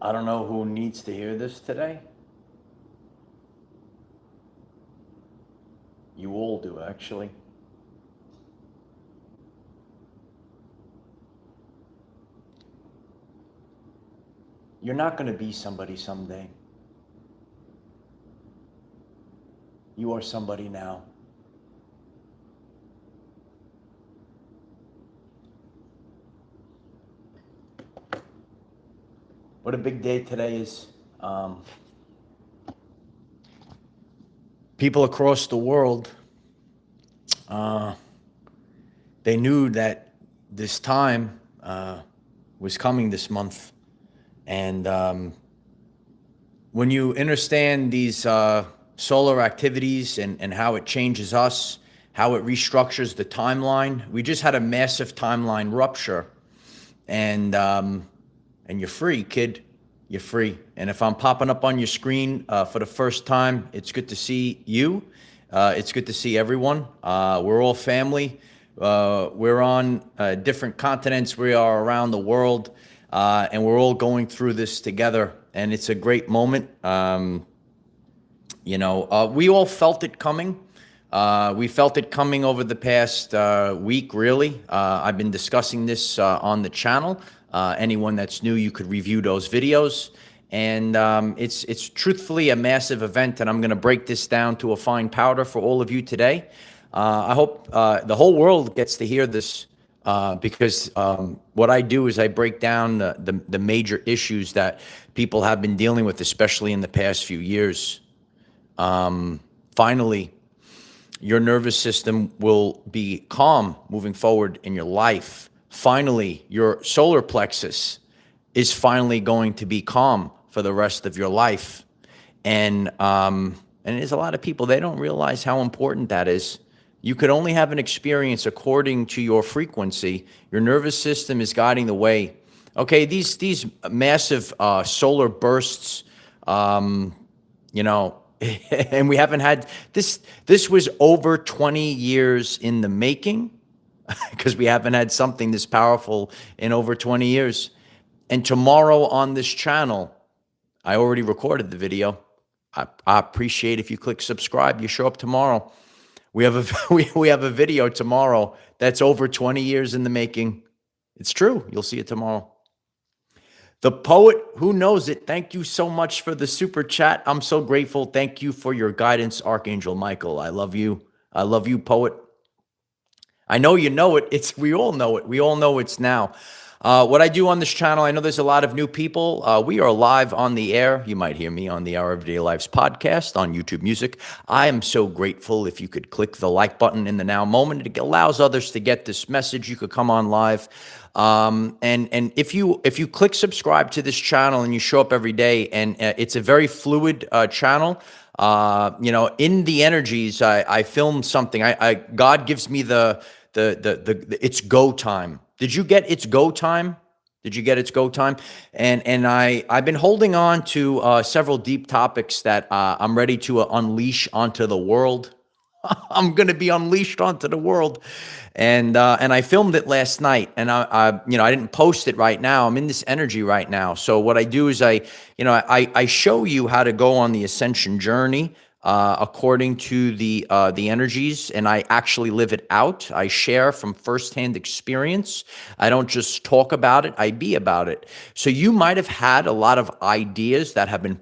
I don't know who needs to hear this today. You all do, actually. You're not going to be somebody someday. You are somebody now. What a big day today is. People across the world, they knew that this time was coming this month. And when you understand these solar activities and how it changes us, how it restructures the timeline, we just had a massive timeline rupture. And you're free, kid. You're free. And if I'm popping up on your screen for the first time, it's good to see you. It's good to see everyone. We're all family. We're on different continents. We are around the world, and we're all going through this together. And it's a great moment. We all felt it coming. We felt it coming over the past week, really. I've been discussing this on the channel. Anyone that's new, you could review those videos. And it's truthfully a massive event, and I'm going to break this down to a fine powder for all of you today. I hope the whole world gets to hear this because what I do is I break down the major issues that people have been dealing with, especially in the past few years. Finally, your nervous system will be calm moving forward in your life. Finally, your solar plexus is finally going to be calm for the rest of your life. And there's a lot of people, they don't realize how important that is. You could only have an experience according to your frequency. Your nervous system is guiding the way. Okay, these massive solar bursts, and we haven't had this. This was over 20 years in the making because we haven't had something this powerful in over 20 years. And tomorrow on this channel, I already recorded the video. I appreciate if you click subscribe. You show up tomorrow. We have a video tomorrow that's over 20 years in the making. It's true. You'll see it tomorrow. The poet who knows it. Thank you so much for the super chat. I'm so grateful. Thank you for your guidance, Archangel Michael. I love you. I love you, poet. I know you know it. We all know it. We all know it's now. What I do on this channel, I know there's a lot of new people. We are live on the air. You might hear me on the Our Everyday Lives podcast on YouTube Music. I am so grateful if you could click the like button in the now moment. It allows others to get this message. You could come on live. And if you click subscribe to this channel and you show up every day, and it's a very fluid channel. In the energies, I filmed something. God gives me the it's go time. Did you get it's go time? Did you get it's go time? And I've been holding on to several deep topics that I'm ready to unleash onto the world. I'm going to be unleashed onto the world. And I filmed it last night, and I didn't post it right now. I'm in this energy right now. So what I do is I show you how to go on the ascension journey according to the energies, and I actually live it out. I share from firsthand experience. I don't just talk about it, I be about it. So you might have had a lot of ideas that have been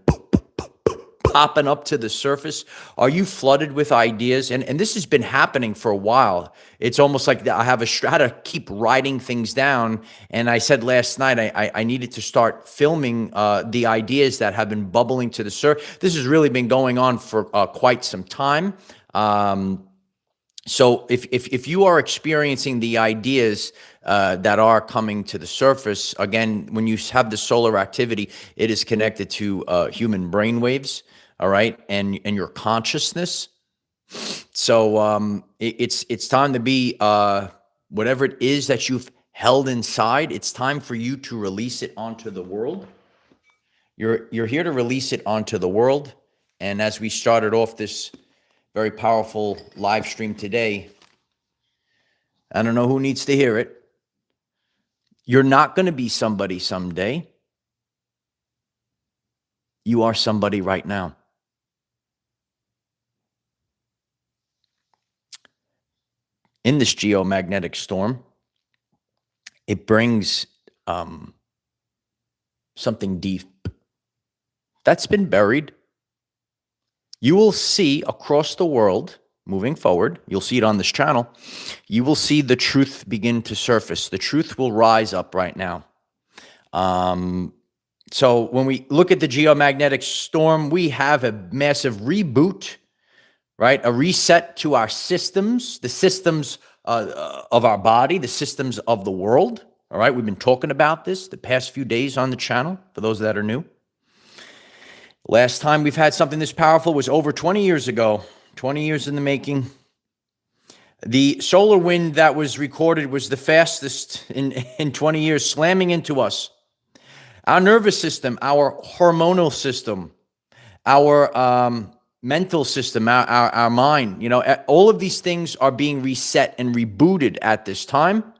popping up to the surface. Are you flooded with ideas? And this has been happening for a while. It's almost like I have had to keep writing things down. And I said last night, I needed to start filming the ideas that have been bubbling to the surface. This has really been going on for quite some time. So if you are experiencing the ideas that are coming to the surface, again, when you have the solar activity, it is connected to human brain waves. All right, and your consciousness. So it's time to be whatever it is that you've held inside. It's time for you to release it onto the world. You're here to release it onto the world. And as we started off this very powerful live stream today, I don't know who needs to hear it. You're not going to be somebody someday. You are somebody right now. In this geomagnetic storm, it brings something deep that's been buried. You will see across the world moving forward, you'll see it on this channel, you will see the truth begin to surface. The truth will rise up right now. So when we look at the geomagnetic storm, we have a massive reboot, right? A reset to our systems, the systems of our body, the systems of the world. All right, we've been talking about this the past few days on the channel, for those that are new. Last time we've had something this powerful was over 20 years ago, 20 years in the making. The solar wind that was recorded was the fastest in 20 years, slamming into us. Our nervous system, our hormonal system, our mental system, our mind, all of these things are being reset and rebooted at this time.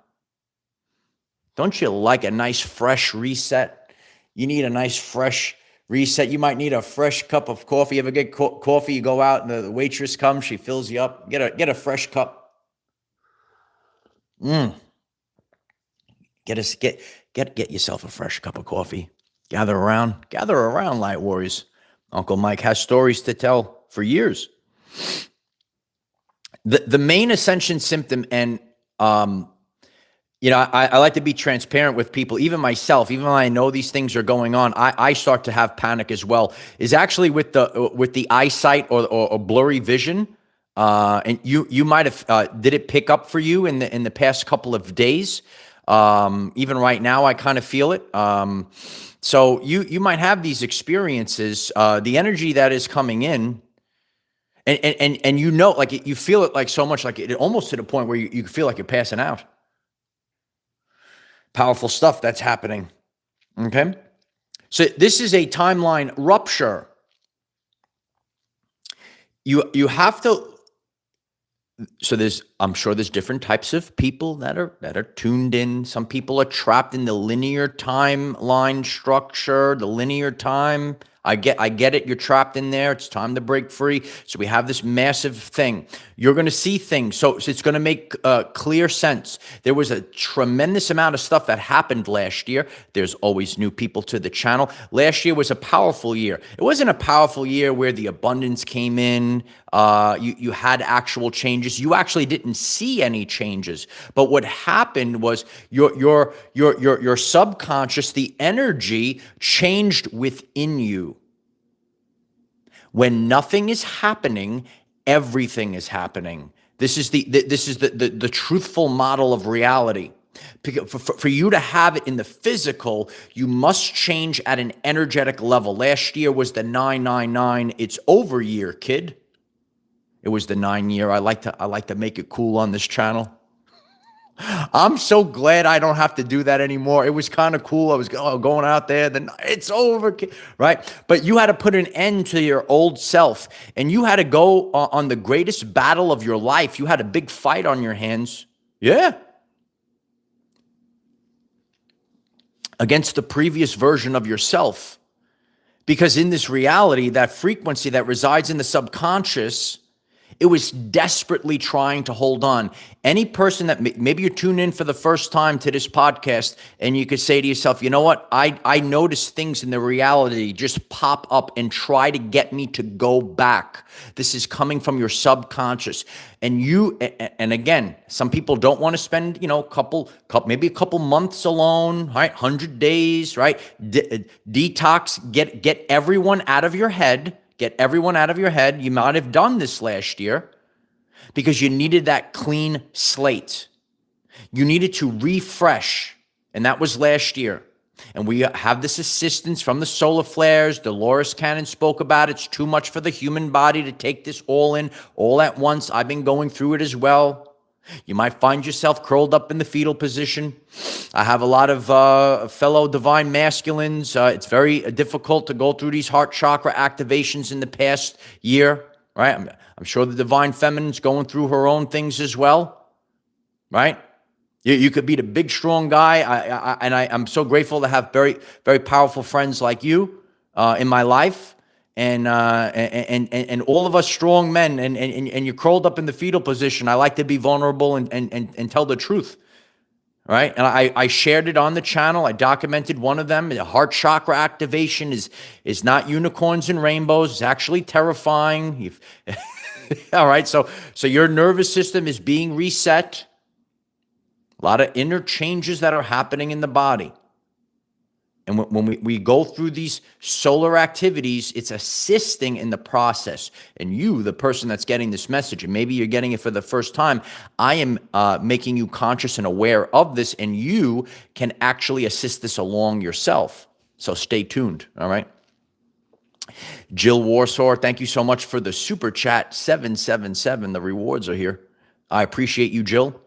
Don't you like a nice fresh reset? You need a nice fresh reset. You might need a fresh cup of coffee. You ever get coffee? You go out and the waitress comes, she fills you up. Get a fresh cup. Get yourself a fresh cup of coffee. Gather around, light warriors. Uncle Mike has stories to tell for years. The main ascension symptom, and I like to be transparent with people, even myself, even when I know these things are going on, I start to have panic as well, is actually with the eyesight or blurry vision. And you might have, did it pick up for you in the past couple of days? Even right now, I kind of feel it. So you might have these experiences, the energy that is coming in, and like you feel it like so much, like it almost to the point where you feel like you're passing out. Powerful stuff that's happening. Okay. So this is a timeline rupture. You have to. So I'm sure there's different types of people that are tuned in. Some people are trapped in the linear timeline structure, the linear time. I get it. You're trapped in there. It's time to break free. So we have this massive thing. You're going to see things. So it's going to make clear sense. There was a tremendous amount of stuff that happened last year. There's always new people to the channel. Last year was a powerful year. It wasn't a powerful year where the abundance came in. You had actual changes. You actually didn't see any changes. But what happened was your subconscious, the energy changed within you. When nothing is happening, everything is happening. This is the truthful model of reality. For you to have it in the physical, you must change at an energetic level. Last year was the 999. It's over year, kid. It was the 9 year. I like to make it cool on this channel. I'm so glad I don't have to do that anymore. It was kind of cool. I was going out there, then it's over, right? But you had to put an end to your old self, and you had to go on the greatest battle of your life. You had a big fight on your hands. Yeah. Against the previous version of yourself. Because in this reality, that frequency that resides in the subconscious, it was desperately trying to hold on. Any person that maybe you're tuned in for the first time to this podcast, and you could say to yourself, you know what? I notice things in the reality just pop up and try to get me to go back. This is coming from your subconscious. And again, some people don't want to spend, maybe a couple months alone, right? 100 days, right? Detox, get everyone out of your head. Get everyone out of your head. You might have done this last year because you needed that clean slate. You needed to refresh, and that was last year. And we have this assistance from the solar flares. Dolores Cannon spoke about it. It's too much for the human body to take this all in, all at once. I've been going through it as well. You might find yourself curled up in the fetal position. I have a lot of fellow divine masculines. It's very difficult to go through these heart chakra activations in the past year, right? I'm sure the divine feminine's going through her own things as well, right? You could be the big, strong guy. I'm so grateful to have very, very powerful friends like you, in my life, and all of us strong men, and you're curled up in the fetal position. I like to be vulnerable and tell the truth. Right. And I shared it on the channel. I documented one of them. The heart chakra activation is not unicorns and rainbows. It's actually terrifying. All right. So your nervous system is being reset. A lot of inner changes that are happening in the body. And when we go through these solar activities, it's assisting in the process. And you, the person that's getting this message, and maybe you're getting it for the first time, I am making you conscious and aware of this, and you can actually assist this along yourself. So stay tuned, all right? Jill Warsaw, thank you so much for the super chat, 777. The rewards are here. I appreciate you, Jill.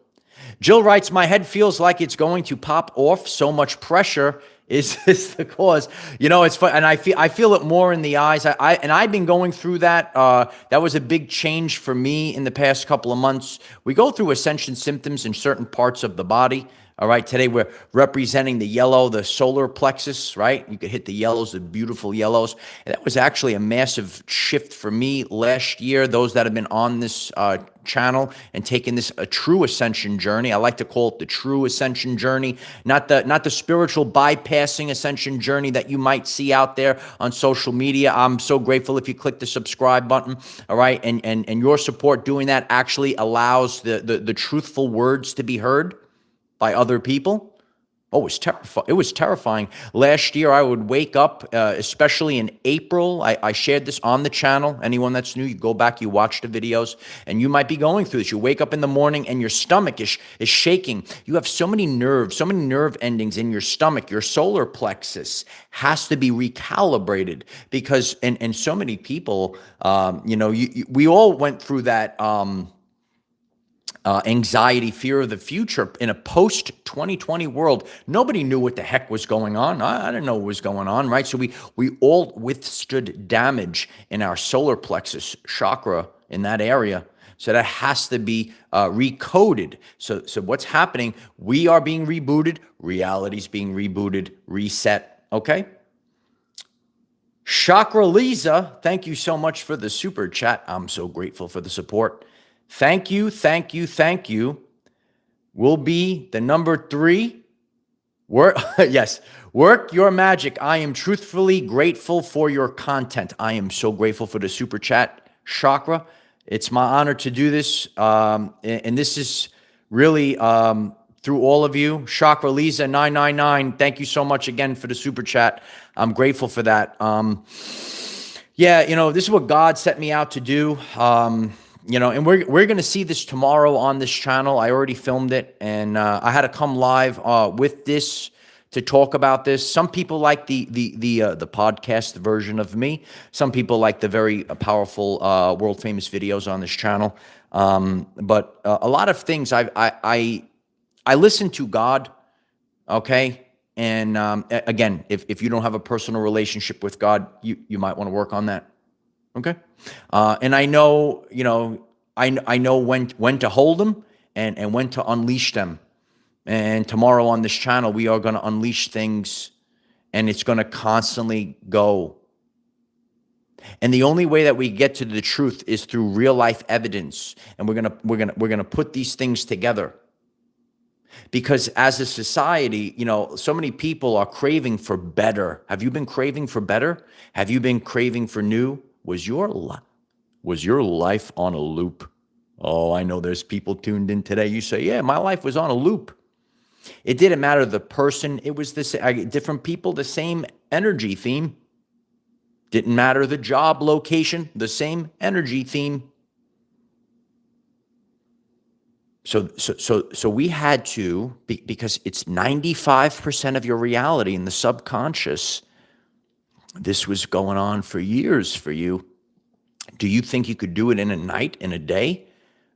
Jill writes, my head feels like it's going to pop off. So much pressure. Is this the cause? You know, it's fun, and I feel it more in the eyes. I've been going through that. That was a big change for me in the past couple of months. We go through ascension symptoms in certain parts of the body. All right, today we're representing the yellow, the solar plexus, right? You could hit the yellows, the beautiful yellows. And that was actually a massive shift for me last year. Those that have been on this channel and taken this a true ascension journey. I like to call it the true ascension journey, not the spiritual bypassing ascension journey that you might see out there on social media. I'm so grateful if you click the subscribe button, all right? And your support doing that actually allows the truthful words to be heard by other people. Oh, it was terrifying. Last year, I would wake up, especially in April. I shared this on the channel. Anyone that's new, you go back, you watch the videos, and you might be going through this. You wake up in the morning and your stomach is shaking. You have so many nerves, so many nerve endings in your stomach. Your solar plexus has to be recalibrated because, and so many people, we all went through that, anxiety, fear of the future in a post-2020 world. Nobody knew what the heck was going on. I didn't know what was going on, right? So we all withstood damage in our solar plexus chakra in that area. So that has to be recoded. So what's happening? We are being rebooted. Reality's being rebooted, reset, okay? Chakra Lisa, thank you so much for the super chat. I'm so grateful for the support. Thank you, thank you, thank you. Will be the number 3. Yes, work your magic. I am truthfully grateful for your content. I am so grateful for the super chat, Chakra. It's my honor to do this, and this is really through all of you. Chakra Lisa 999. Thank you so much again for the super chat. I'm grateful for that. Yeah, this is what God set me out to do. And we're going to see this tomorrow on this channel. I already filmed it, and I had to come live with this to talk about this. Some people like the podcast version of me. Some people like the very powerful, world famous videos on this channel. But a lot of things I listen to God. Okay, and again, if you don't have a personal relationship with God, you might want to work on that. Okay. And I know, I know when to hold them and when to unleash them. And tomorrow on this channel, we are going to unleash things, and it's going to constantly go. And the only way that we get to the truth is through real life evidence. And we're going to put these things together. Because as a society, so many people are craving for better. Have you been craving for better? Have you been craving for new? Was your life on a loop? Oh, I know there's people tuned in today. You say, yeah, my life was on a loop. It didn't matter the person. It was different people, the same energy theme. Didn't matter the job location, the same energy theme. So we had to, because it's 95% of your reality in the subconscious. This was going on for years for you. Do you think you could do it in a night, in a day?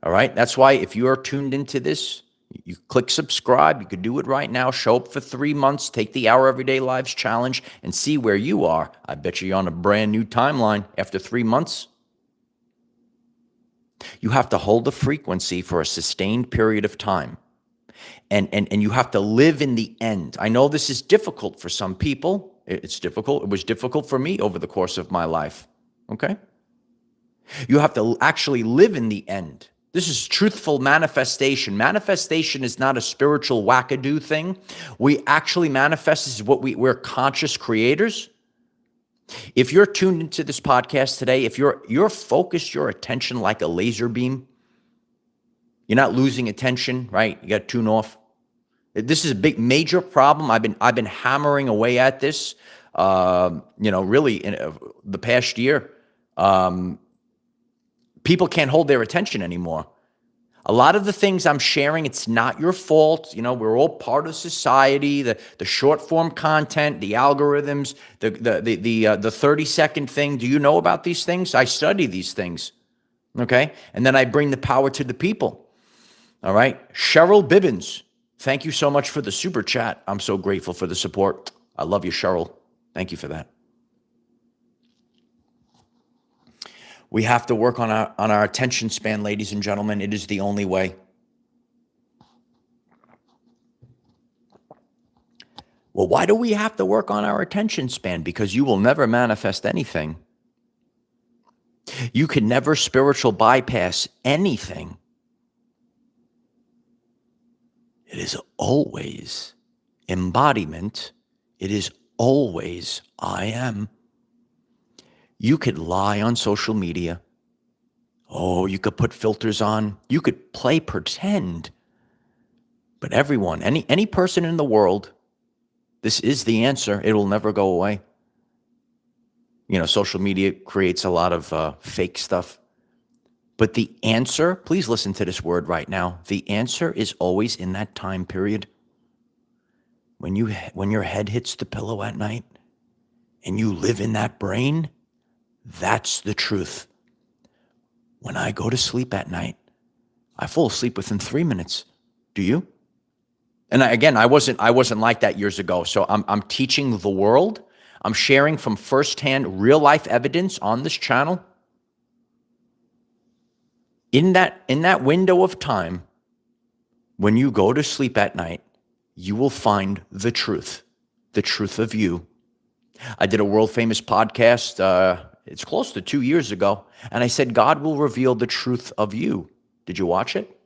All right. That's why if you are tuned into this, you click subscribe. You could do it right now. Show up for 3 months. Take the Our Everyday Lives challenge and see where you are. I bet you're on a brand new timeline after 3 months. You have to hold the frequency for a sustained period of time. And you have to live in the end. I know this is difficult for some people. It's difficult. It was difficult for me over the course of my life. Okay? You have to actually live in the end. This is truthful manifestation. Manifestation is not a spiritual wackadoo thing. We actually manifest. This is what we're conscious creators. If you're tuned into this podcast today, if you're focused your attention like a laser beam, you're not losing attention, right? You got to tune off. This is a big, major problem. I've been hammering away at this, really in the past year. People can't hold their attention anymore. A lot of the things I'm sharing, it's not your fault. We're all part of society. The short form content, the algorithms, the 30-second thing. Do you know about these things? I study these things. Okay, and then I bring the power to the people. All right, Cheryl Bibbins, thank you so much for the super chat. I'm so grateful for the support. I love you, Cheryl. Thank you for that. We have to work on our attention span, ladies and gentlemen. It is the only way. Well, why do we have to work on our attention span? Because you will never manifest anything. You can never spiritual bypass anything. It is always embodiment. It is always I am. You could lie on social media. Oh, you could put filters on. You could play pretend. But everyone, any person in the world, this is the answer. It will never go away. Social media creates a lot of fake stuff. But the answer, please listen to this word right now. The answer is always in that time period. When your head hits the pillow at night and you live in that brain, that's the truth. When I go to sleep at night, I fall asleep within 3 minutes. Do you? And I wasn't like that years ago. So I'm teaching the world. I'm sharing from firsthand real life evidence on this channel. In that window of time, when you go to sleep at night, you will find the truth of you. I did a world famous podcast. It's close to 2 years ago. And I said, God will reveal the truth of you. Did you watch it?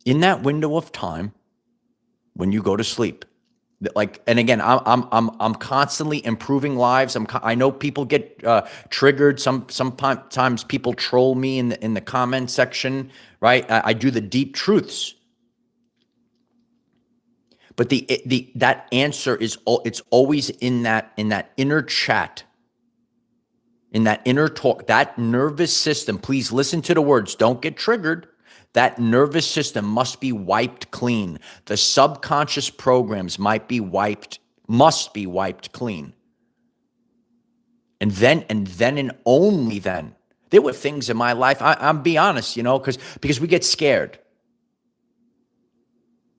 In that window of time, when you go to sleep, and again, I'm constantly improving lives. I know people get triggered. Sometimes people troll me in the comment section, right? I do the deep truths. But that answer it's always in that inner chat, in that inner talk, that nervous system. Please listen to the words. Don't get triggered. That nervous system must be wiped clean. The subconscious programs must be wiped clean. And then and only then. There were things in my life, I'm be honest, because we get scared.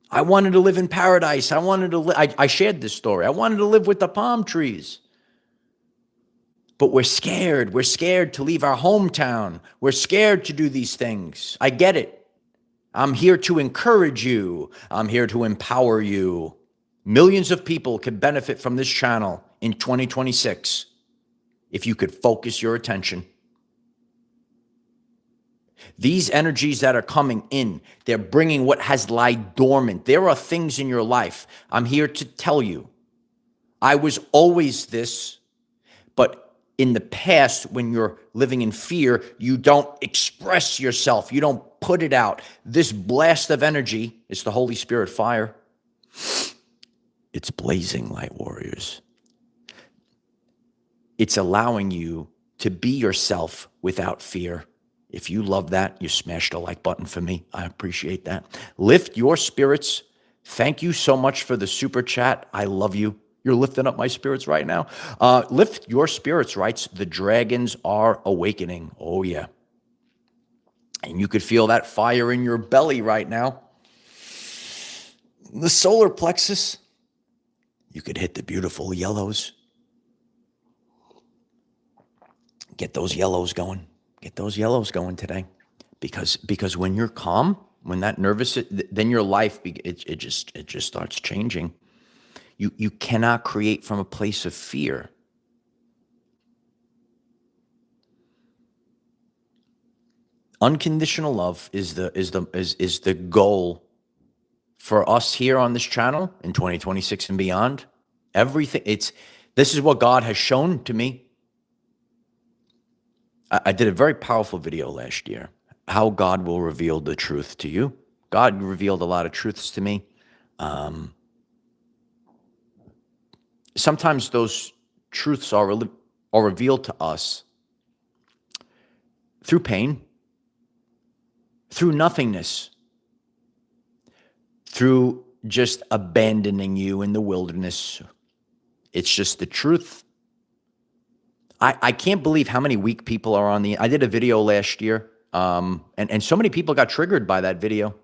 I wanted to live in paradise. I shared this story. I wanted to live with the palm trees. But we're scared. We're scared to leave our hometown. We're scared to do these things. I get it. I'm here to encourage you. I'm here to empower you. Millions of people could benefit from this channel in 2026 if you could focus your attention. These energies that are coming in, they're bringing what has lied dormant. There are things in your life. I'm here to tell you, I was always this, but in the past, when you're living in fear, you don't express yourself. You don't put it out. This blast of energy is the Holy Spirit fire. It's blazing, light warriors. It's allowing you to be yourself without fear. If you love that, you smash the like button for me. I appreciate that. Lift your spirits. Thank you so much for the super chat. I love you. You're lifting up my spirits right now. Lift your spirits, writes, the dragons are awakening. Oh, yeah. And you could feel that fire in your belly right now. The solar plexus. You could hit the beautiful yellows. Get those yellows going. Get those yellows going today. Because when you're calm, when that nervous, then your life, it just starts changing. You cannot create from a place of fear. Unconditional love is the goal for us here on this channel in 2026 and beyond. Everything, this is what God has shown to me. I did a very powerful video last year, how God will reveal the truth to you. God revealed a lot of truths to me. Sometimes those truths are revealed to us through pain, through nothingness, through just abandoning you in the wilderness. It's just the truth. I can't believe how many weak people are on I did a video last year, and so many people got triggered by that video.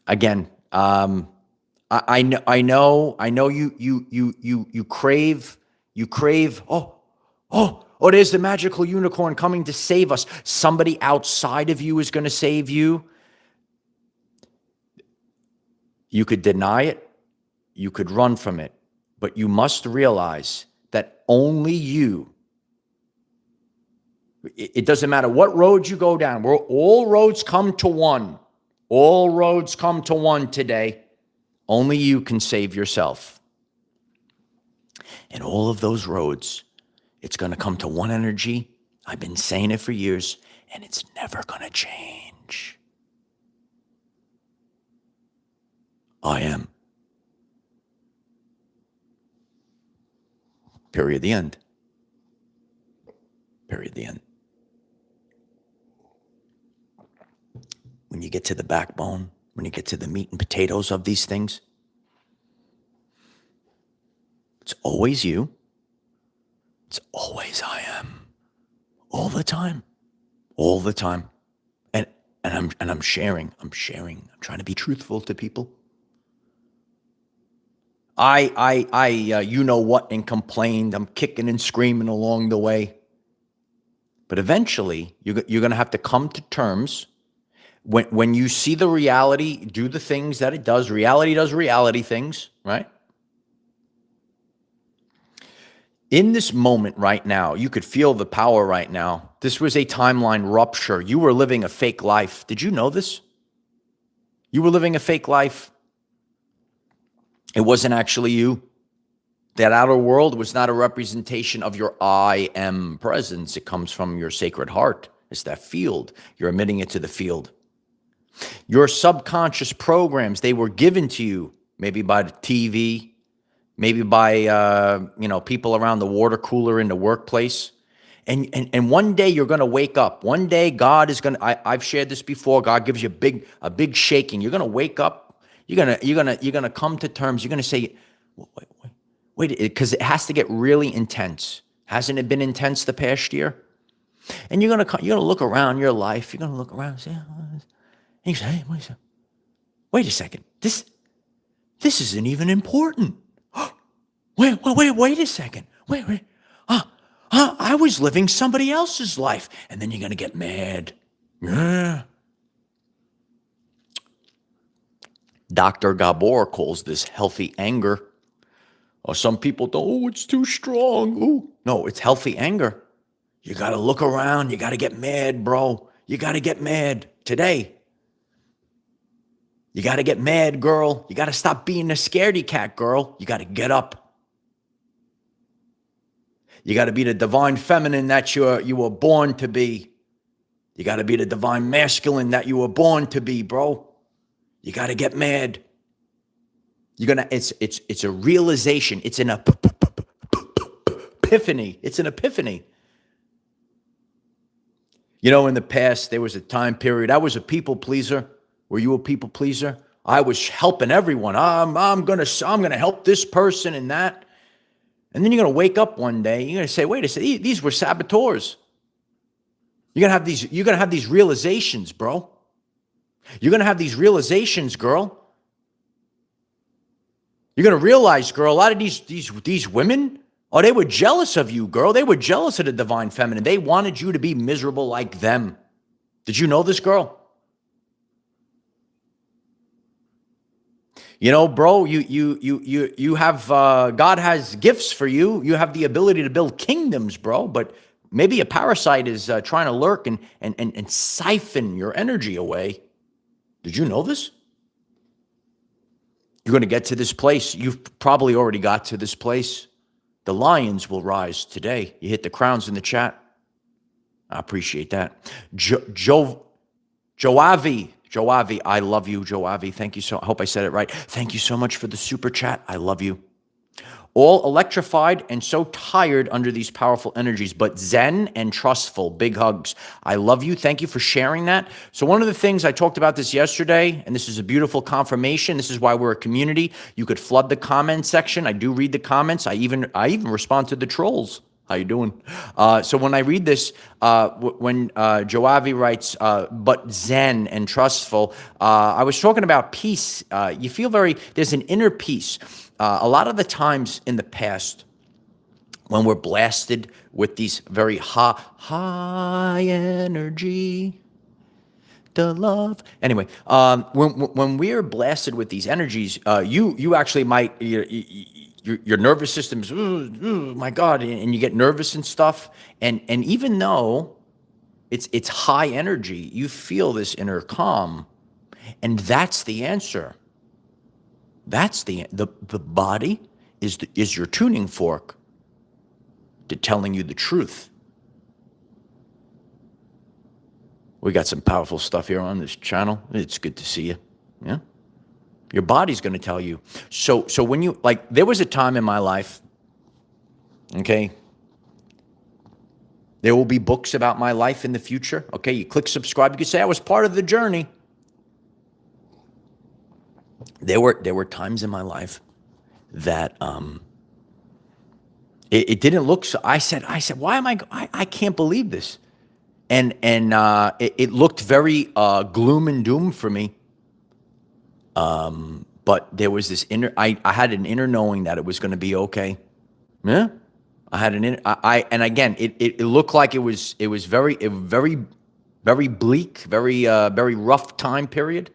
Again, I know you crave, oh, there's the magical unicorn coming to save us. Somebody outside of you is going to save you. You could deny it. You could run from it. But you must realize that only you, it doesn't matter what road you go down, all roads come to one. All roads come to one today. Only you can save yourself. And all of those roads, it's going to come to one energy. I've been saying it for years, and it's never going to change. I am. Period. The end. Period. The end. When you get to the backbone, when you get to the meat and potatoes of these things, it's always you. It's always I am. All the time. All the time. And I'm sharing. I'm trying to be truthful to people. You know what, and complained. I'm kicking and screaming along the way. But eventually, you're going to have to come to terms. When you see the reality, do the things that it does. Reality does reality things, right? In this moment right now, you could feel the power right now. This was a timeline rupture. You were living a fake life. Did you know this? You were living a fake life. It wasn't actually you. That outer world was not a representation of your I am presence. It comes from your sacred heart. It's that field. You're emitting it to the field. Your subconscious programs, they were given to you, maybe by the TV, maybe by people around the water cooler in the workplace. And one day you're going to wake up. One day God is going to, I've shared this before, God gives you a big shaking. You're going to wake up. You're gonna come to terms. You're gonna say, wait, because it has to get really intense. Hasn't it been intense the past year? And you're gonna look around your life. You're gonna look around and say, and you say, hey, wait a second. This isn't even important. Wait a second. Wait. I was living somebody else's life, and then you're gonna get mad. Yeah. Dr. Gabor calls this healthy anger. Some people don't, it's too strong. Ooh. No, it's healthy anger. You got to look around. You got to get mad, bro. You got to get mad today. You got to get mad, girl. You got to stop being a scaredy cat, girl. You got to get up. You got to be the divine feminine that you were born to be. You got to be the divine masculine that you were born to be, bro. You got to get mad. It's a realization. It's an epiphany. It's an epiphany. You know, in the past, there was a time period. I was a people pleaser. Were you a people pleaser? I was helping everyone. I'm gonna help this person and that. And then you're gonna wake up one day. You're gonna say, wait a second, these were saboteurs. You're gonna have these realizations, bro. You're going to have these realizations, girl. You're going to realize, girl, a lot of these women, they were jealous of you, girl. They were jealous of the divine feminine. They wanted you to be miserable like them. Did you know this, girl? Bro, you have God has gifts for you. You have the ability to build kingdoms, bro. But maybe a parasite is trying to lurk and siphon your energy away. Did you know this? You're going to get to this place. You've probably already got to this place. The lions will rise today. You hit the crowns in the chat. I appreciate that. Joavi, I love you, Joavi. Thank you so. I hope I said it right. Thank you so much for the super chat. I love you. All electrified and so tired under these powerful energies, but zen and trustful. Big hugs. I love you. Thank you for sharing that. So one of the things, I talked about this yesterday, and this is a beautiful confirmation. This is why we're a community. You could flood the comment section. I do read the comments. I even respond to the trolls. How you doing? So when I read this, when Joavi writes, but zen and trustful, I was talking about peace. You feel there's an inner peace. A lot of the times in the past, when we're blasted with these very high energy, the love. Anyway, when we're blasted with these energies, you actually might, your nervous system's, my God, and you get nervous and stuff. And even though it's high energy, you feel this inner calm, and that's the answer. That's the body is your tuning fork to telling you the truth. We got some powerful stuff here on this channel. It's good to see you. Yeah. Your body's going to tell you. So when you, there was a time in my life, okay, there will be books about my life in the future. Okay, you click subscribe. You can say I was part of the journey. There were times in my life that it didn't look so. I said, why am I can't believe this. And it looked very gloom and doom for me. But there was this I had an inner knowing that it was going to be okay. Yeah. I had an and again, it looked like it was very bleak, very rough time period.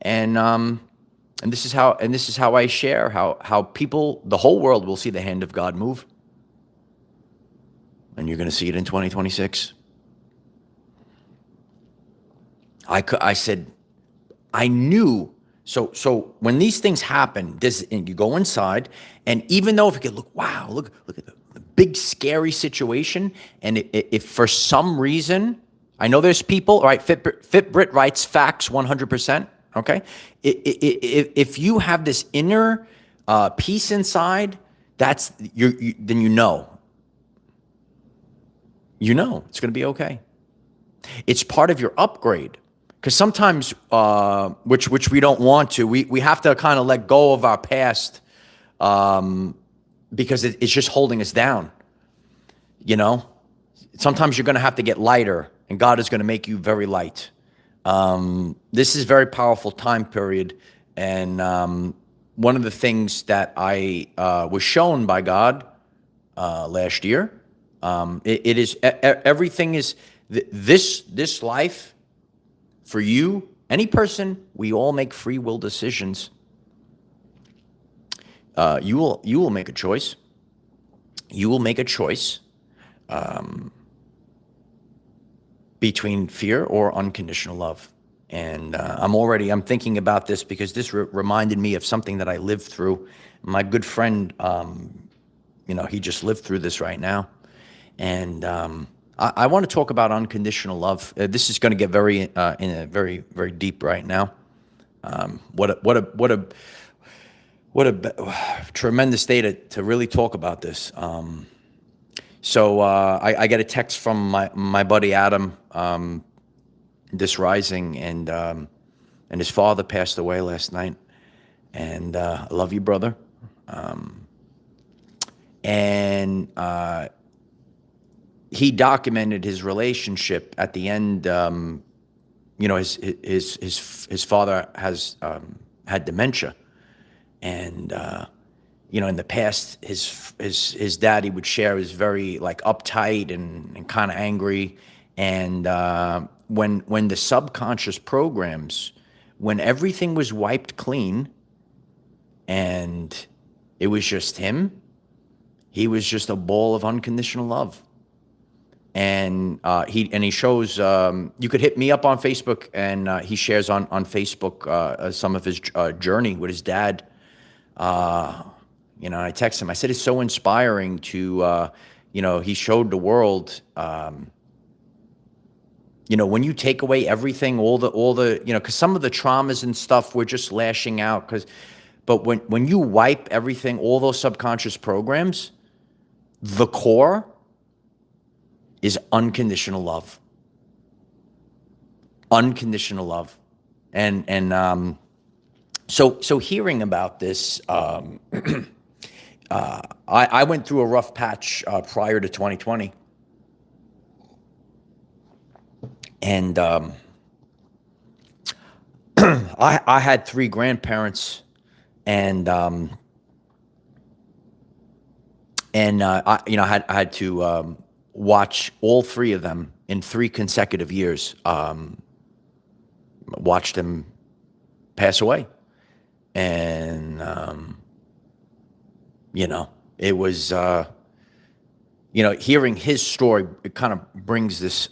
And this is how I share how people, the whole world will see the hand of God move. And you're going to see it in 2026. I said, I knew. So when these things happen, and you go inside, and even though if you could look at the big scary situation, and if for some reason, I know there's people, all right, Fitbrit writes facts 100%, okay? If you have this inner peace inside, then you know it's going to be okay. It's part of your upgrade. Because sometimes, which we don't want to, we have to kind of let go of our past because it's just holding us down. Sometimes you're going to have to get lighter, and God is going to make you very light. This is a very powerful time period, and one of the things that I was shown by God last year, it is everything is this life. For you, any person, we all make free will decisions. You will make a choice. You will make a choice between fear or unconditional love. And I'm thinking about this because this reminded me of something that I lived through. My good friend, he just lived through this right now, and I want to talk about unconditional love. This is going to get very very deep right now. What a tremendous day to really talk about this. So I get a text from my buddy Adam this rising, and his father passed away last night. And I love you, brother. He documented his relationship at the end. His father has had dementia, and in the past, his dad, he would share, was very uptight and kind of angry. And when the subconscious programs, when everything was wiped clean, And it was just him. He was just a ball of unconditional love. And he shows, you could hit me up on Facebook, and he shares on Facebook some of his journey with his dad. I text him. I said, it's so inspiring to, he showed the world, when you take away everything, all the, because some of the traumas and stuff, we're just lashing out. But when you wipe everything, all those subconscious programs, the core is unconditional love. Unconditional love. And so hearing about this, I went through a rough patch prior to 2020. And I had 3 grandparents, and I had to watch all 3 of them in 3 consecutive years. Watch them pass away, and it was hearing his story. It kind of brings this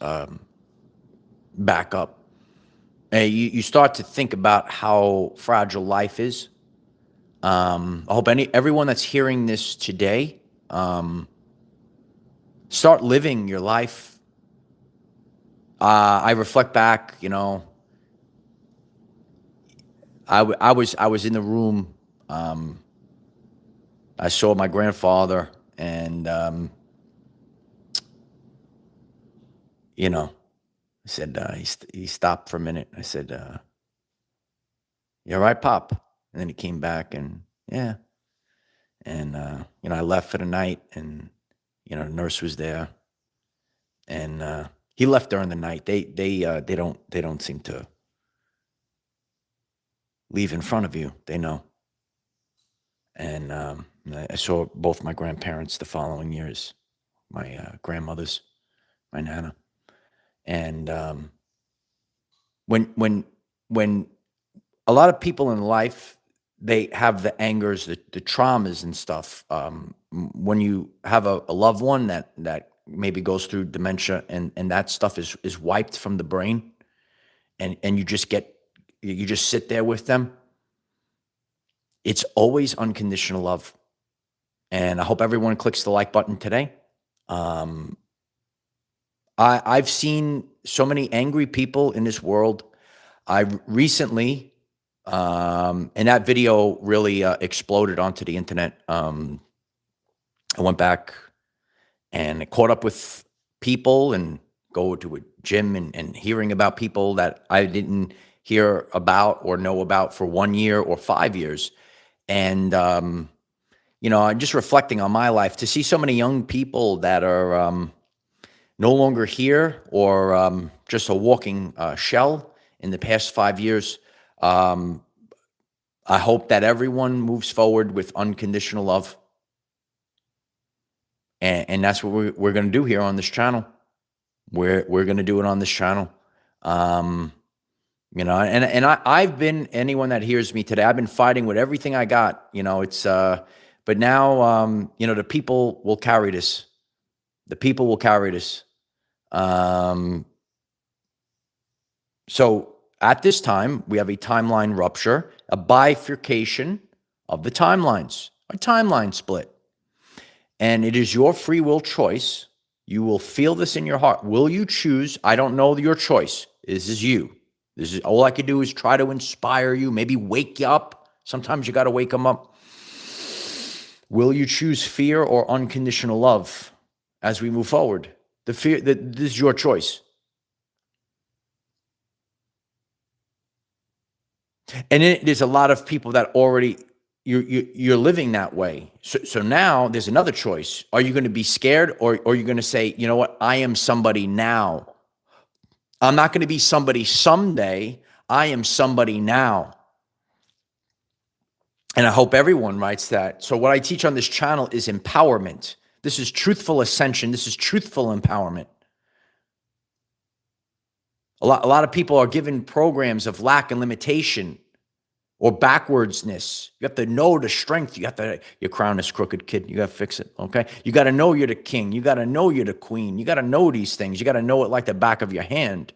back up. And you start to think about how fragile life is. I hope everyone that's hearing this today, start living your life. I reflect back, I was in the room. I saw my grandfather, and I said, he stopped for a minute. I said, "You all right, Pop?" And then he came back, and yeah. And I left for the night, and the nurse was there, and he left during the night. They don't seem to leave in front of you. They know. And I saw both my grandparents the following years, my grandmothers, my nana. And when a lot of people in life, they have the angers, the traumas and stuff. When you have a loved one that maybe goes through dementia, and that stuff is wiped from the brain, and you just sit there with them. It's always unconditional love. And I hope everyone clicks the like button today. I've seen so many angry people in this world. I recently, and that video really exploded onto the internet. I went back and caught up with people, and go to a gym, and hearing about people that I didn't hear about or know about for 1 year or 5 years. And, I'm just reflecting on my life to see so many young people that are no longer here, or just a walking shell in the past 5 years. I hope that everyone moves forward with unconditional love. And that's what we're going to do here on this channel. We're going to do it on this channel. I've been, anyone that hears me today, I've been fighting with everything I got. But now, the people will carry this. The people will carry this. So at this time, we have a timeline rupture, a bifurcation of the timelines, a timeline split. And it is your free will choice. You will feel this in your heart. Will you choose? I don't know your choice. This is you. This is all I can do is try to inspire you, maybe wake you up. Sometimes you got to wake them up. Will you choose fear or unconditional love as we move forward? This is your choice. And there's a lot of people that already you're living that way. So now there's another choice. Are you going to be scared, or are you going to say, you know what? I am somebody now. I'm not going to be somebody someday. I am somebody now. And I hope everyone writes that. So what I teach on this channel is empowerment. This is truthful ascension. This is truthful empowerment. A lot of people are given programs of lack and limitation. or backwardsness. You have to know the strength. Your crown is crooked, kid. You got to fix it, okay? You got to know you're the king. You got to know you're the queen. You got to know these things. You got to know it like the back of your hand.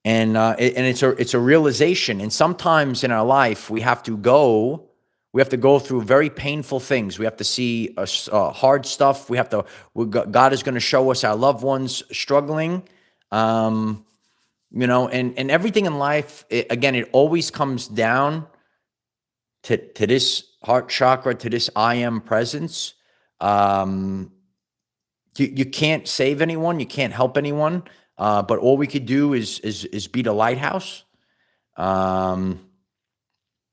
And it's a realization. And sometimes in our life, we have to go through very painful things. We have to see hard stuff. God is going to show us our loved ones struggling. And everything in life, it always comes down to this heart chakra, to this I am presence. You can't save anyone. You can't help anyone. But all we could do is be the lighthouse. I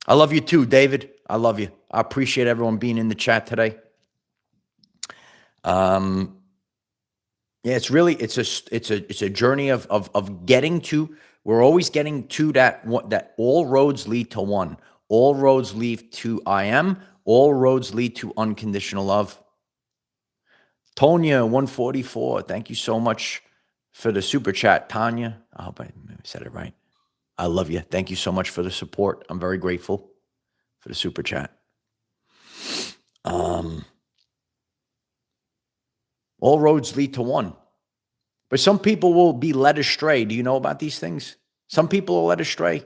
love you too, David. I love you. I appreciate everyone being in the chat today. Yeah, it's a journey of getting to. We're always getting to that all roads lead to one. All roads lead to I am. All roads lead to unconditional love. Tonya 144. Thank you so much for the super chat, Tanya. I hope I said it right. I love you. Thank you so much for the support. I'm very grateful for the super chat. All roads lead to one. But some people will be led astray. Do you know about these things? Some people are led astray.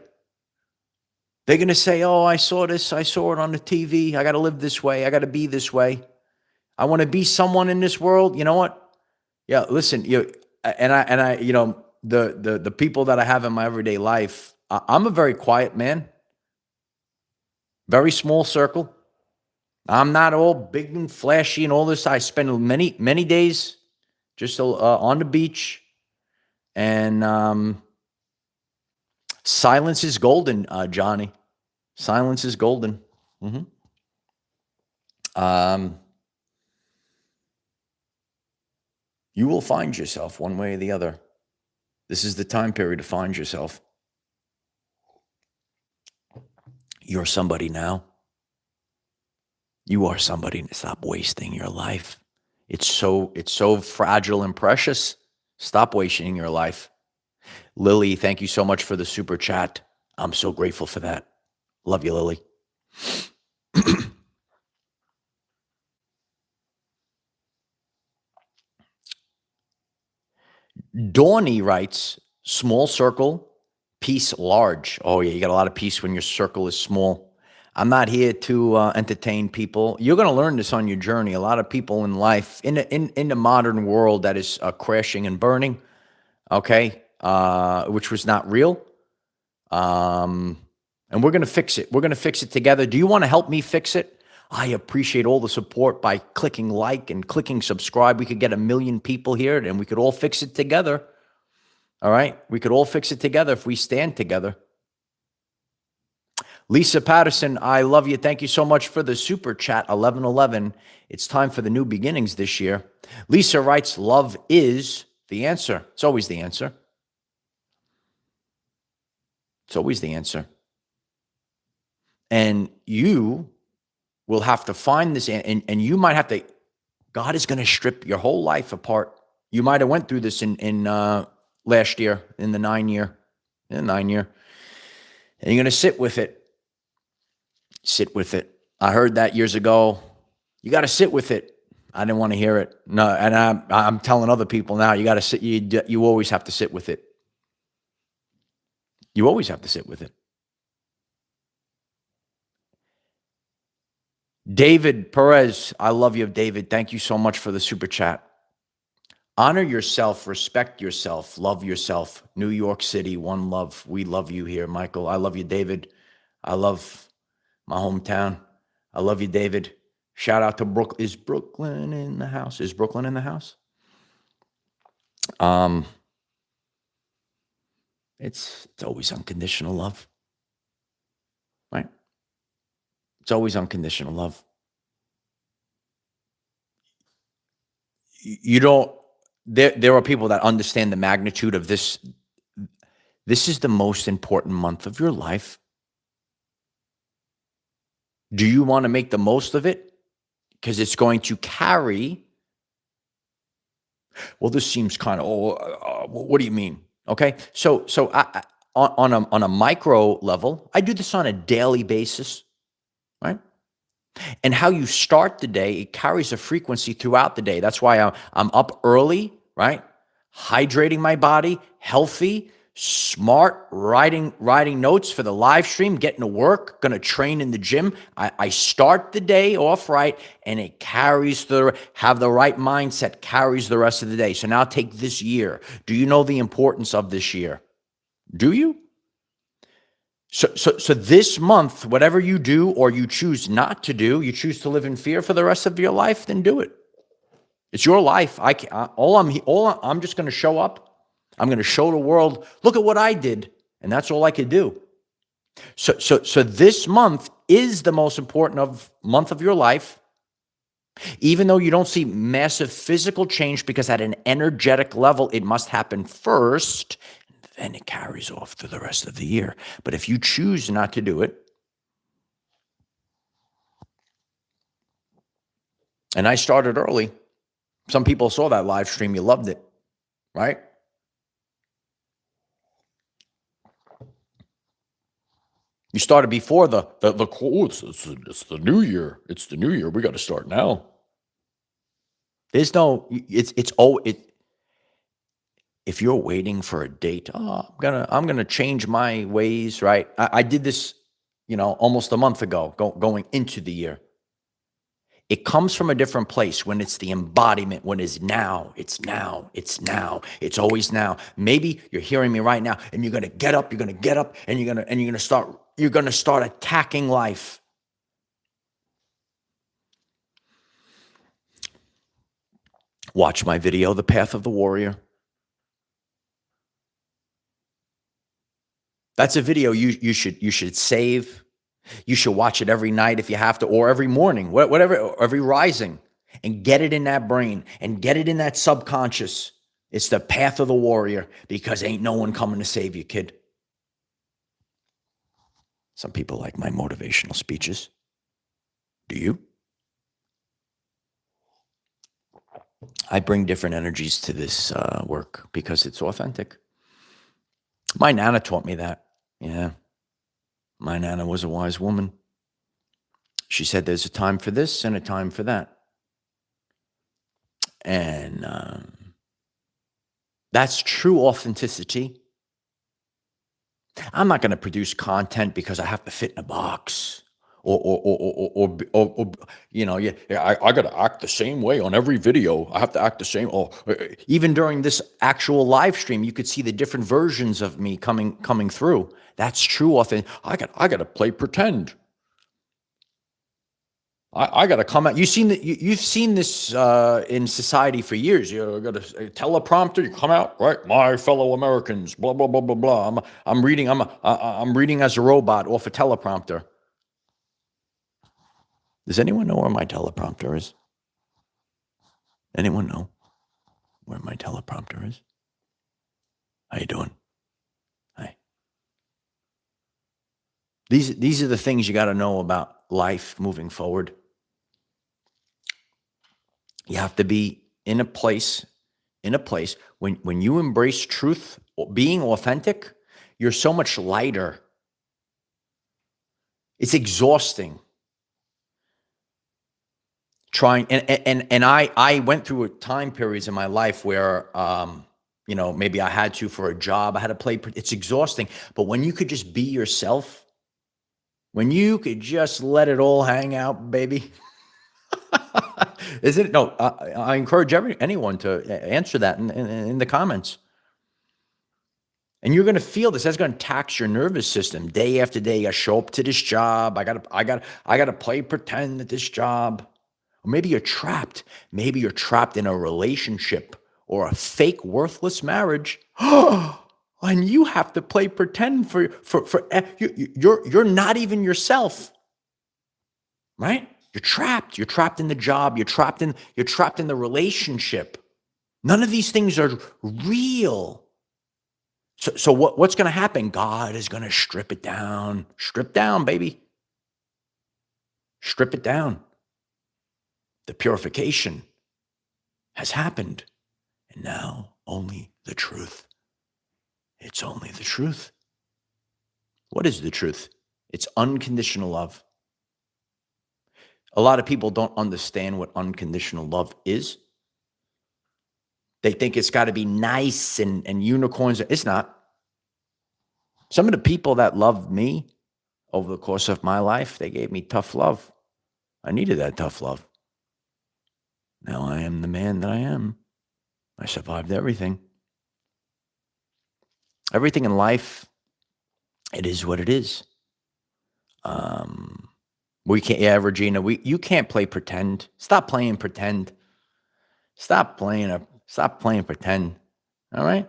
They're going to say, oh, I saw this. I saw it on the TV. I got to live this way. I got to be this way. I want to be someone in this world. You know what? Yeah, listen, the people that I have in my everyday life, I'm a very quiet man. Very small circle. I'm not all big and flashy and all this. I spend many, many days just on the beach. And silence is golden, Johnny. Silence is golden. You will find yourself one way or the other. This is the time period to find yourself. You're somebody now. You are somebody. Stop wasting your life. It's so fragile and precious. Stop wasting your life. Lily, thank you so much for the super chat. I'm so grateful for that. Love you, Lily. Dawny writes, small circle, peace large. Oh yeah, you got a lot of peace when your circle is small. I'm not here to entertain people. You're going to learn this on your journey. A lot of people in life, in the modern world that is crashing and burning, okay, which was not real. And we're going to fix it. We're going to fix it together. Do you want to help me fix it? I appreciate all the support by clicking like and clicking subscribe. We could get 1 million people here and we could all fix it together. All right? We could all fix it together if we stand together. Lisa Patterson, I love you. Thank you so much for the super chat, 1111. It's time for the new beginnings this year. Lisa writes, love is the answer. It's always the answer. It's always the answer. And you will have to find this, and you might have to, God is going to strip your whole life apart. You might have went through this in last year, in the 9 year. And you're going to sit with it. Sit with it. I heard that years ago. You got to sit with it. I didn't want to hear it. No, and I'm telling other people now, you got to sit. You always have to sit with it. You always have to sit with it. David Perez, I love you, David. Thank you so much for the super chat. Honor yourself, respect yourself, love yourself. New York City, one love. We love you here, Michael. I love you, David. I love my hometown. I love you, David. Shout out to Brooklyn. Is Brooklyn in the house? Is Brooklyn in the house? It's always unconditional love, right? It's always unconditional love. You don't. There are people that understand the magnitude of this. This is the most important month of your life. Do you want to make the most of it? Because it's going to carry. Well, this seems kind of, what do you mean? Okay. So on a micro level, I do this on a daily basis, right? And how you start the day, it carries a frequency throughout the day. That's why I'm up early, right? Hydrating my body, healthy, smart, writing notes for the live stream, getting to work, gonna train in the gym. I start the day off right, and it carries have the right mindset, carries the rest of the day. So now take this year. Do you know the importance of this year? Do you? So this month, whatever you do or you choose not to do, you choose to live in fear for the rest of your life, then do it. It's your life. I'm just going to show up. I'm going to show the world, look at what I did, and that's all I could do. So this month is the most important month of your life, even though you don't see massive physical change, because at an energetic level, it must happen first. Then it carries off through the rest of the year. But if you choose not to do it, and I started early, some people saw that live stream, you loved it, right? You started before it's the new year. It's the new year. We got to start now. There's no, if you're waiting for a date, I'm gonna change my ways, right? I did this, almost a month ago, going into the year. It comes from a different place when it's the embodiment, when it's now, it's now, it's now, it's always now. Maybe you're hearing me right now, and you're gonna get up, and you're gonna start attacking life. Watch my video, The Path of the Warrior. That's a video you should save. You should watch it every night if you have to, or every morning, whatever, every rising, and get it in that brain and get it in that subconscious. It's the path of the warrior, because ain't no one coming to save you, kid. Some people like my motivational speeches. Do you? I bring different energies to this work because it's authentic. My Nana taught me that. Yeah. My Nana was a wise woman. She said there's a time for this and a time for that. And that's true authenticity. I'm not going to produce content because I have to fit in a box. Or yeah, I got to act the same way on every video. I have to act the same. Even during this actual live stream, you could see the different versions of me coming through. That's true authentic. I got to play pretend. I got to come out. You've seen this in society for years. You got a teleprompter. You come out, right? My fellow Americans, blah blah blah blah blah. I'm reading. I'm reading as a robot off a teleprompter. Does anyone know where my teleprompter is? Anyone know where my teleprompter is? How you doing? Hi. These are the things you got to know about life moving forward. You have to be in a place when you embrace truth, being authentic, you're so much lighter. It's exhausting. Trying and I went through time periods in my life where maybe I had to, for a job, I had to play. It's exhausting. But when you could just be yourself, when you could just let it all hang out, baby. Isn't it? No, I encourage anyone to answer that in the comments. And you're going to feel this. That's going to tax your nervous system day after day. I show up to this job. I got to play pretend at this job. Or maybe you're trapped. Maybe you're trapped in a relationship or a fake worthless marriage. And you have to play pretend for you're not even yourself. Right? You're trapped. You're trapped in the job. You're trapped in the relationship. None of these things are real. So what's going to happen? God is going to strip it down. Strip down, baby. Strip it down. The purification has happened. And now only the truth. It's only the truth. What is the truth? It's unconditional love. A lot of people don't understand what unconditional love is. They think it's got to be nice and unicorns. It's not. Some of the people that loved me over the course of my life, they gave me tough love. I needed that tough love. Now I am the man that I am. I survived everything. Everything in life, it is what it is. We can't, yeah, Regina, you can't play pretend. Stop playing pretend. Stop playing pretend. All right?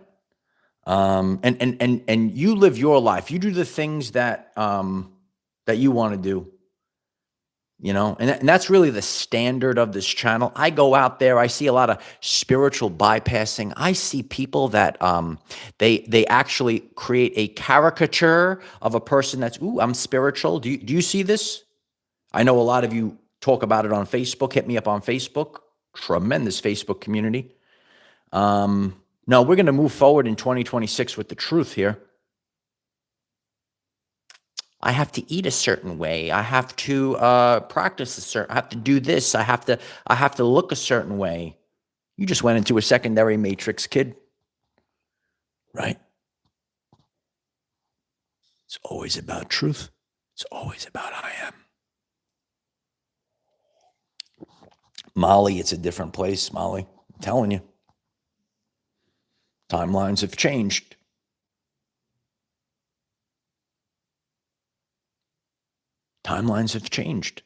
And you live your life. You do the things that that you want to do. You know, and that's really the standard of this channel. I go out there, I see a lot of spiritual bypassing. I see people that they actually create a caricature of a person that's, ooh, I'm spiritual. Do you see this? I know a lot of you talk about it on Facebook. Hit me up on Facebook. Tremendous Facebook community. No, we're going to move forward in 2026 with the truth here. I have to eat a certain way. I have to practice a certain. I have to do this. I have to look a certain way. You just went into a secondary matrix, kid. Right? It's always about truth. It's always about I am. Molly, it's a different place, Molly. I'm telling you. Timelines have changed. Timelines have changed.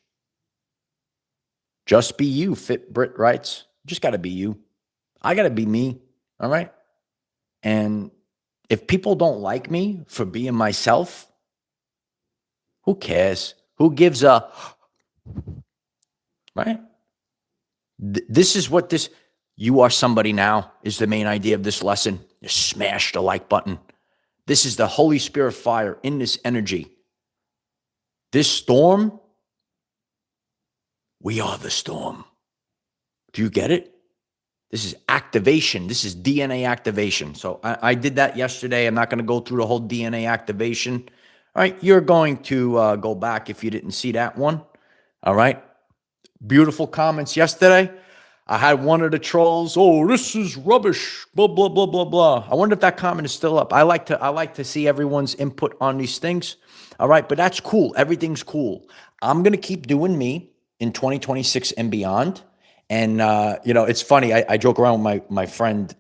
Just be you, Fit Brit writes. Just got to be you. I got to be me, all right? And if people don't like me for being myself, who cares? Who gives a, right? This is what this, you are somebody now is the main idea of this lesson. Just smash the like button. This is the Holy Spirit fire in this energy. This storm, we are the storm. Do you get it? This is activation. This is DNA activation. So I did that yesterday. I'm not going to go through the whole DNA activation. All right. You're going to go back if you didn't see that one. All right. Beautiful comments yesterday. I had one of the trolls. Oh, this is rubbish. Blah, blah, blah, blah, blah. I wonder if that comment is still up. I like to see everyone's input on these things. All right. But that's cool. Everything's cool. I'm going to keep doing me in 2026 and beyond. And, you know, it's funny. I joke around with my friend.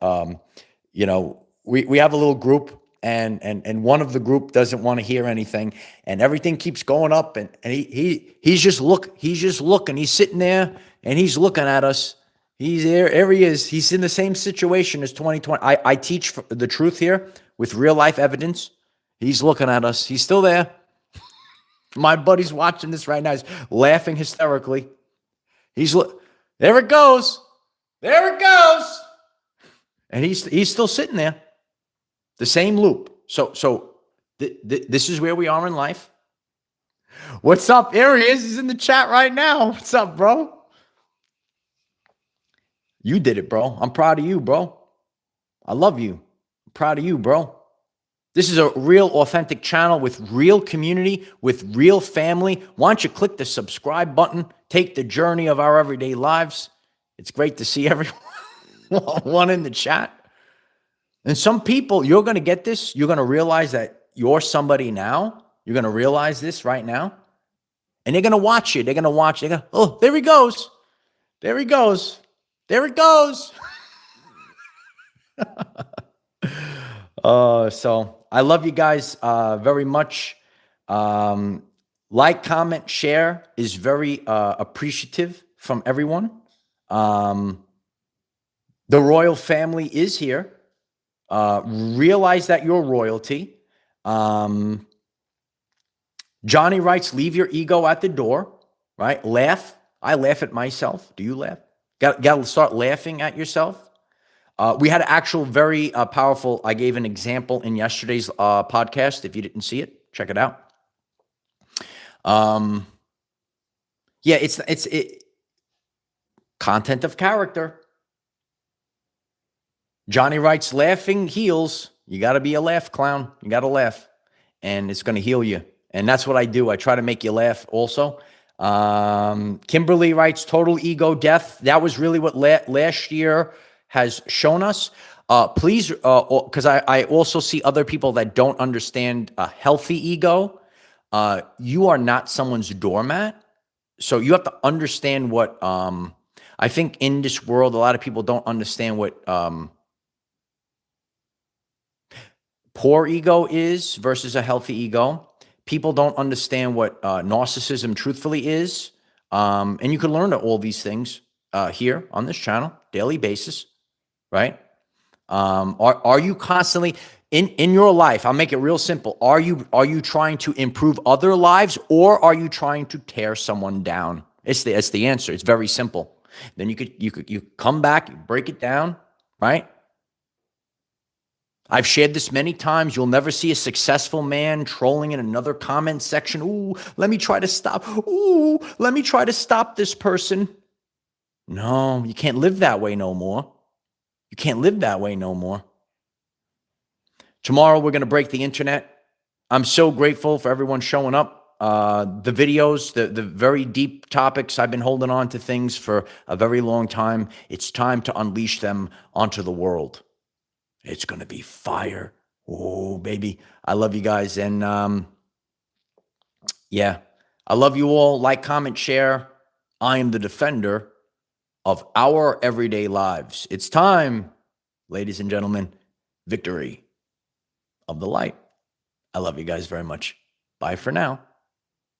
You know, we have a little group and one of the group doesn't want to hear anything and everything keeps going up and he's just looking. He's sitting there and he's looking at us. He's there he is. He's in the same situation as 2020. I teach the truth here with real life evidence. He's looking at us. He's still there. My buddy's watching this right now. He's laughing hysterically. There it goes. There it goes. And he's still sitting there. The same loop. So this is where we are in life. What's up? Here he is. He's in the chat right now. What's up, bro? You did it, bro. I'm proud of you, bro. I love you. I'm proud of you, bro. This is a real authentic channel with real community, with real family. Why don't you click the subscribe button? Take the journey of our everyday lives. It's great to see everyone in the chat. And some people, you're going to get this. You're going to realize that you're somebody now. You're going to realize this right now. And they're going to watch it. They're going to watch. They're going to, oh, there he goes. There he goes. There it goes. So I love you guys very much. Like, comment, share is very appreciative from everyone. The royal family is here. Realize that you're royalty. Johnny writes, leave your ego at the door, right? Laugh. I laugh at myself. Do you laugh? Got to start laughing at yourself. We had an actual very powerful, I gave an example in yesterday's podcast. If you didn't see it, check it out. Yeah, it's content of character. Johnny writes, laughing heals. You got to be a laugh clown. You got to laugh. and it's going to heal you. And that's what I do. I try to make you laugh also. Kimberly writes, total ego death. That was really what last year has shown us. Please, because I also see other people that don't understand a healthy ego. You are not someone's doormat. So you have to understand what, I think in this world, a lot of people don't understand what poor ego is versus a healthy ego. People don't understand what narcissism truthfully is. And you can learn all these things here on this channel, daily basis, right? Are you constantly in your life? I'll make it real simple. Are you trying to improve other lives, or are you trying to tear someone down? It's the answer. It's very simple. Then you come back, you break it down, right? I've shared this many times. You'll never see a successful man trolling in another comment section. Ooh, let me try to stop. Ooh, let me try to stop this person. No, you can't live that way no more. You can't live that way no more. Tomorrow, we're going to break the internet. I'm so grateful for everyone showing up. The videos, the very deep topics, I've been holding on to things for a very long time. It's time to unleash them onto the world. It's going to be fire. Oh, baby. I love you guys. And yeah, I love you all. Like, comment, share. I am the defender of our everyday lives. It's time, ladies and gentlemen, victory of the light. I love you guys very much. Bye for now.